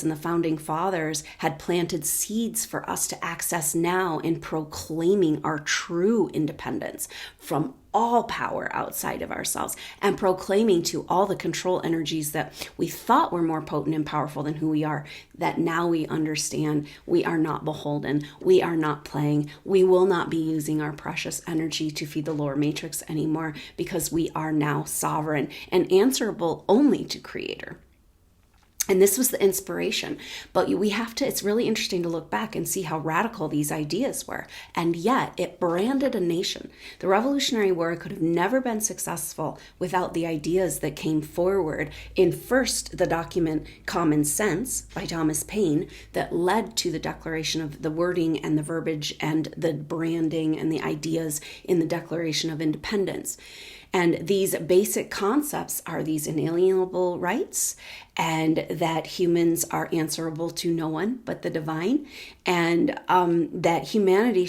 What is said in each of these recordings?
and the founding fathers had planted seeds for us to access now in proclaiming our true independence from all power outside of ourselves, and proclaiming to all the control energies that we thought were more potent and powerful than who we are, that now we understand we are not beholden, we are not playing, we will not be using our precious energy to feed the lower matrix anymore, because we are now sovereign and answerable only to Creator. And this was the inspiration. But we have to, it's really interesting to look back and see how radical these ideas were. And yet it branded a nation. The Revolutionary War could have never been successful without the ideas that came forward in first the document Common Sense by Thomas Paine that led to the declaration of the wording and the verbiage and the branding and the ideas in the Declaration of Independence. And these basic concepts are these inalienable rights, and that humans are answerable to no one but the divine, and that humanity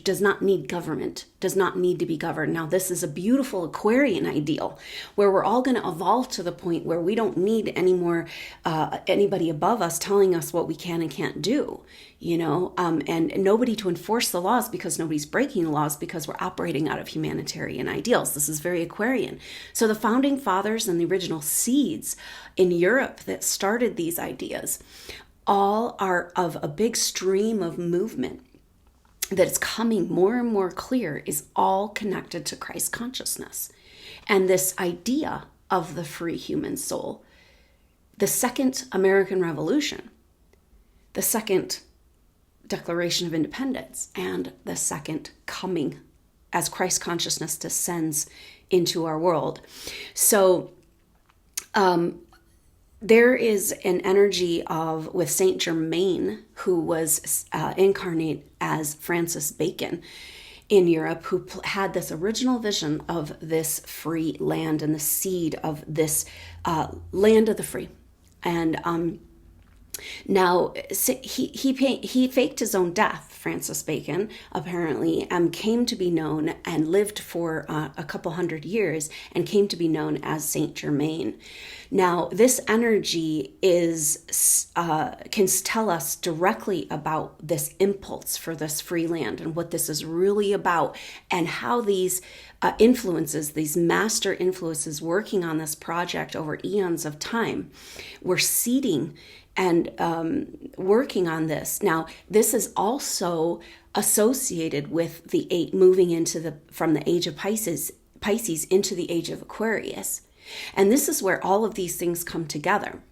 does not need government, does not need to be governed. Now, this is a beautiful Aquarian ideal where we're all going to evolve to the point where we don't need any more anybody above us telling us what we can and can't do, and nobody to enforce the laws because nobody's breaking the laws, because we're operating out of humanitarian ideals. This is very Aquarian. So the founding fathers and the original seeds in Europe that started these ideas all are of a big stream of movement that is coming more and more clear, is all connected to Christ consciousness. And this idea of the free human soul, the second American Revolution, the second Declaration of Independence, and the second coming as Christ consciousness descends into our world. So there is an energy with Saint Germain, who was incarnate as Francis Bacon in Europe, who had this original vision of this free land and the seed of this land of the free. And now, he faked his own death, Francis Bacon, apparently, came to be known and lived for a couple hundred years and came to be known as Saint Germain. Now, this energy can tell us directly about this impulse for this free land and what this is really about, and how these influences, these master influences working on this project over eons of time, were seeding and working on this. Now, this is also associated with the moving from the age of Pisces into the age of Aquarius. And this is where all of these things come together.